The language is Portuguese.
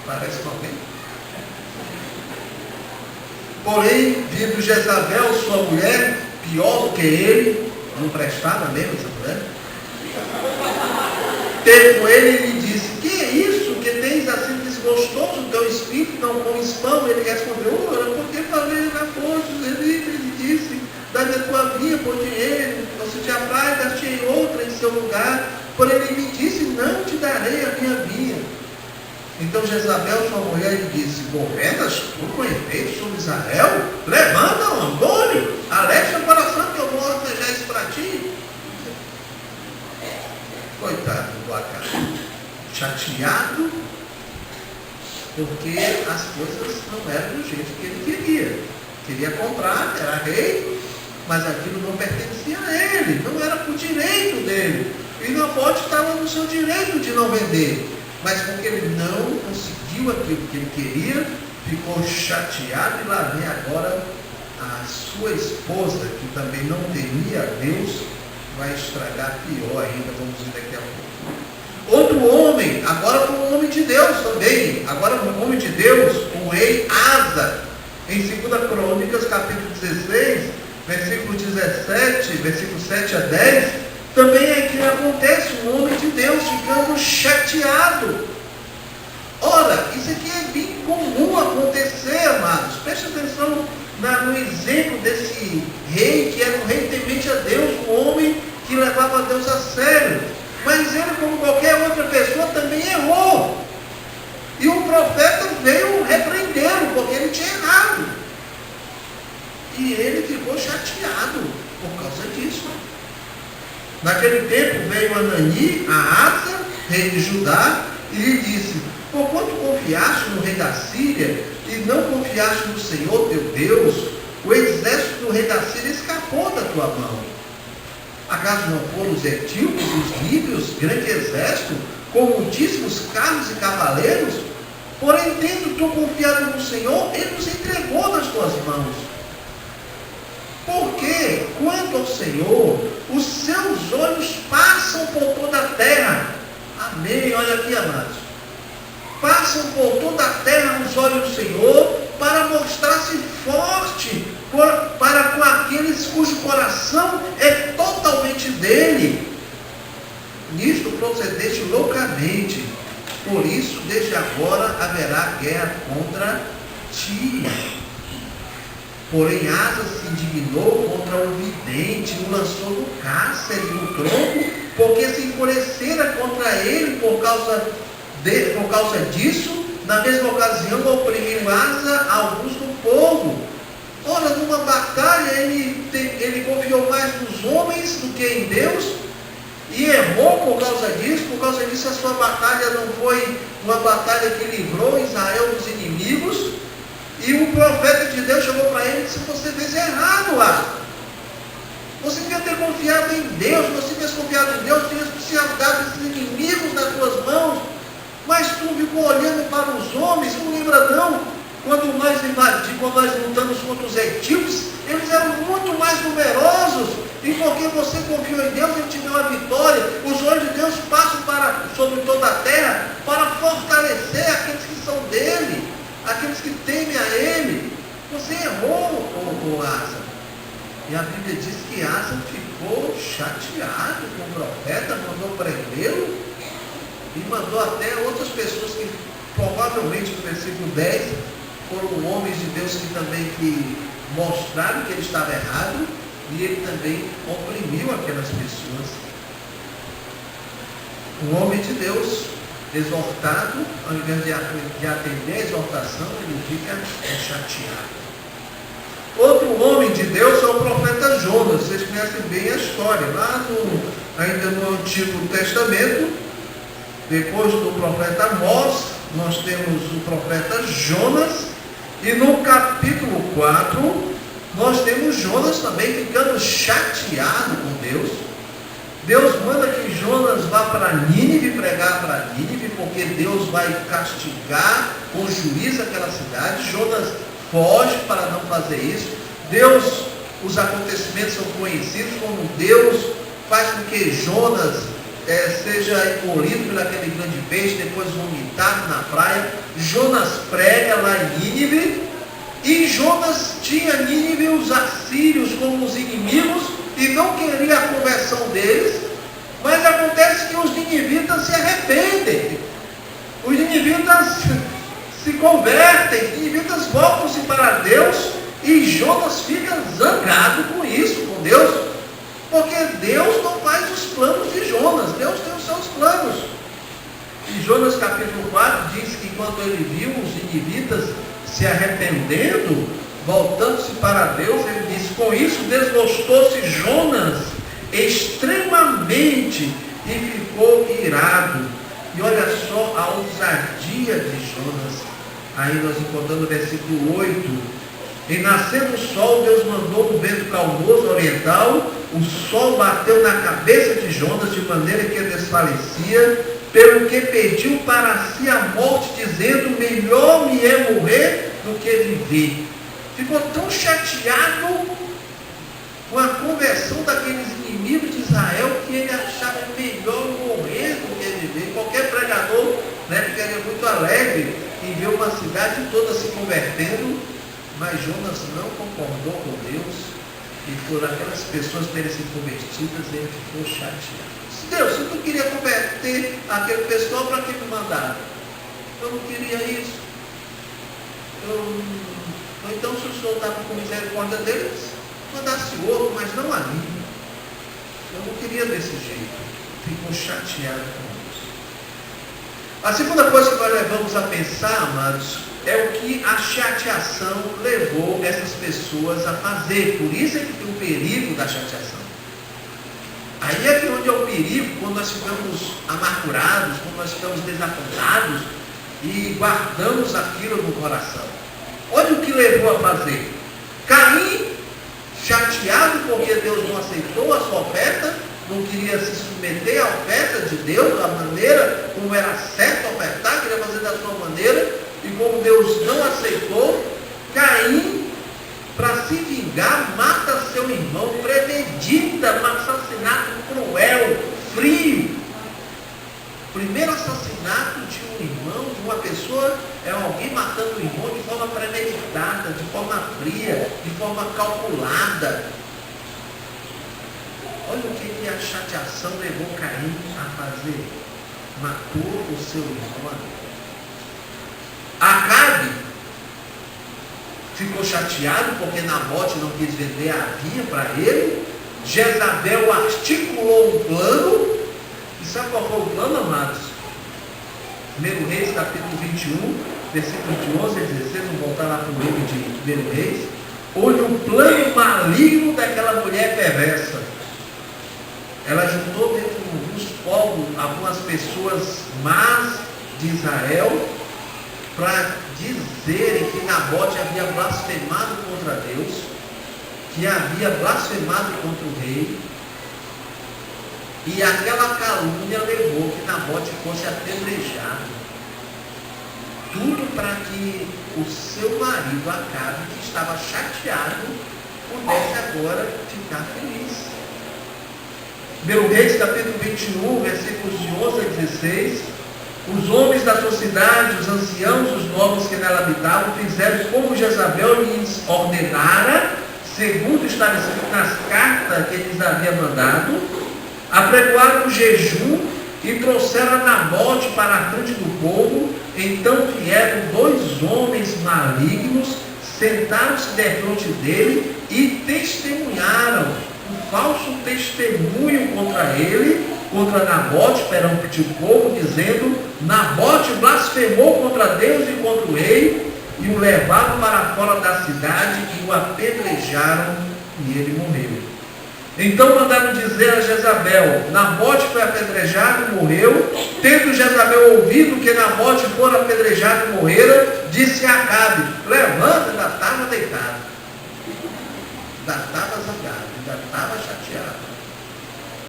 Parece com alguém? Porém, vindo Jezabel, sua mulher, pior do que ele, não prestava mesmo essa mulher, teve com ele e lhe disse: que é isso que tens assim desgostoso o teu espírito, não comes pão? Ele respondeu: porque falei na força, ele disse: dá-me a tua vinha por dinheiro, não se te apraz, dar-te outra em seu lugar. Porém ele me disse: não te darei a minha vinha. Então Jezabel, sua mulher, lhe disse: governas tu com efeito sobre Israel? Levanta, Antônio, alegra o coração que eu vou ordejar isso para ti. Coitado do Acabe, chateado, porque as coisas não eram do jeito que ele queria. Queria comprar, era rei, mas aquilo não pertencia a ele, não era por direito dele. E Nabote estava no seu direito de não vender. Mas porque ele não conseguiu aquilo que ele queria, ficou chateado, e lá vem agora a sua esposa, que também não temia a Deus, vai estragar pior ainda, vamos ver daqui a pouco. Outro homem, agora foi um homem de Deus também, agora um homem de Deus, o rei Asa, em 2 Crônicas, capítulo 16, versículo 17, versículo 7 a 10, também é que acontece um homem de Deus ficando chateado. Ora, isso aqui é bem comum acontecer, amados. Preste atenção no exemplo desse rei, que era um rei temente a Deus, um homem que levava a Deus a sério. Mas ele, como qualquer outra pessoa, também errou. E o profeta veio repreendê-lo, porque ele tinha errado. E ele ficou chateado por causa disso. Naquele tempo veio Anani, a Asa, rei de Judá, e lhe disse: porquanto confiaste no rei da Síria e não confiaste no Senhor teu Deus, o exército do rei da Síria escapou da tua mão. Acaso não foram os etíopes, os líbios, grande exército, com muitíssimos carros e cavaleiros? Porém, tendo tu confiado no Senhor, ele nos entregou nas tuas mãos. Porque, quanto ao Senhor, os seus olhos passam por toda a terra. Amém. Olha aqui, amados. Passam por toda a terra os olhos do Senhor, para mostrar-se forte para com aqueles cujo coração é totalmente dele. Nisto procedeste loucamente. Por isso, desde agora haverá guerra contra ti. Porém, Asa se indignou contra o vidente, o lançou no cárcere, no tronco, porque se enfurecera contra ele por causa disso. Na mesma ocasião, oprimiu Asa alguns do povo. Ora, numa batalha, ele confiou mais nos homens do que em Deus, e errou por causa disso. Por causa disso, a sua batalha não foi uma batalha que livrou Israel dos inimigos. E o profeta de Deus chegou para ele e disse: você fez errado, Asa. Você devia ter confiado em Deus. Você tivesse confiado em Deus, tinha dado esses inimigos nas tuas mãos. Mas tu ficou olhando para os homens. Não lembra não? Quando nós lutamos contra os etíopes, eles eram muito mais numerosos. E porque você confiou em Deus, ele te deu a vitória. Os olhos de Deus passam sobre toda a terra para fortalecer aqueles que são dele, aqueles que temem a ele. Você errou, Asa. E a Bíblia diz que Asa ficou chateado com o profeta, mandou prendê-lo e mandou até outras pessoas que provavelmente no versículo 10 foram homens de Deus que mostraram que ele estava errado, e ele também oprimiu aquelas pessoas. Um homem de Deus exortado, ao invés de atender a exortação, ele fica chateado. Outro homem de Deus é o profeta Jonas. Vocês conhecem bem a história. Lá ainda no Antigo Testamento, depois do profeta Amós, nós temos o profeta Jonas. E no capítulo 4, nós temos Jonas também ficando chateado com Deus. Deus manda que Jonas vá para Nínive, pregar para Nínive, porque Deus vai castigar com juízo aquela cidade. Jonas foge para não fazer isso. Os acontecimentos são conhecidos, como Deus faz com que Jonas seja engolido por aquele grande peixe, depois vomitado na praia. Jonas prega lá em Nínive, e Jonas tinha Nínive, os assírios como os inimigos, e não queria a conversão deles, mas acontece que os ninivitas se arrependem, os ninivitas se convertem, os ninivitas voltam-se para Deus, e Jonas fica zangado com isso, com Deus, porque Deus não faz os planos de Jonas, Deus tem os seus planos. E Jonas capítulo 4 diz que quando ele viu os ninivitas se arrependendo, voltando-se para Deus, ele diz: com isso desgostou-se Jonas extremamente e ficou irado. E olha só a ousadia de Jonas. Aí nós encontramos no versículo 8. E nascendo o sol, Deus mandou um vento calmoso oriental, o sol bateu na cabeça de Jonas de maneira que ele desfalecia, pelo que pediu para si a morte, dizendo: melhor me é morrer do que viver. Ficou tão chateado com a conversão daqueles inimigos de Israel que ele achava melhor morrer do que viver. Qualquer pregador, ficaria muito alegre em ver uma cidade toda se convertendo, mas Jonas não concordou com Deus, e por aquelas pessoas terem sido convertidas, ele ficou chateado. Deus, se tu queria converter aquele pessoal, para que me mandaram? Eu não queria isso. Ou então, se o Senhor estava com misericórdia deles, mandasse outro, mas não a mim. Eu não queria desse jeito. Ficou chateado com isso. A segunda coisa que nós levamos a pensar, amados, é o que a chateação levou essas pessoas a fazer. Por isso é que tem o perigo da chateação. Aí é que onde é o perigo, quando nós ficamos amargurados, quando nós ficamos desapontados e guardamos aquilo no coração. Olha o que levou a fazer. Caim, chateado porque Deus não aceitou a sua oferta, não queria se submeter à oferta de Deus, da maneira como era certo ofertar, queria fazer da sua maneira, e como Deus não aceitou, Caim, para se vingar, mata seu irmão, premedita um assassinato cruel, frio. O primeiro assassinato de um irmão, de uma pessoa, é alguém matando o irmão de forma premeditada, de forma fria, de forma calculada. Olha o que a chateação levou Caim a fazer. Matou o seu irmão. Acabe ficou chateado porque Nabote não quis vender a vinha para ele. Jezabel articulou um plano. E sabe qual foi o plano, amados? 1 Reis, capítulo 21, versículo de 11 a 16, vamos voltar lá para o livro de 1 Reis. Olha o plano maligno daquela mulher perversa. Ela juntou dentro dos povos algumas pessoas más de Israel para dizerem que Nabote havia blasfemado contra Deus, que havia blasfemado contra o rei, e aquela calúnia levou que Nabote fosse apedrejado. Tudo para que o seu marido Acabe, que estava chateado, pudesse agora ficar feliz. 1 Reis, capítulo 21, versículos de 11 a 16. Os homens da sua cidade, os anciãos, os nobres que nela habitavam, fizeram como Jezabel lhes ordenara, segundo estabelecido nas cartas que lhes havia mandado, apregoaram um jejum e trouxeram a Nabote para a frente do povo. Então vieram 2 homens malignos, sentaram-se defronte dele e testemunharam um falso testemunho contra ele, contra Nabote, perante o povo, dizendo: Nabote blasfemou contra Deus e contra o rei, e o levaram para fora da cidade e o apedrejaram, e ele morreu. Então mandaram dizer a Jezabel: Nabote foi apedrejado e morreu. Tendo Jezabel ouvido que Nabote fora apedrejado e morrera, disse a Acabe: levanta, ainda estava deitado. Ainda estava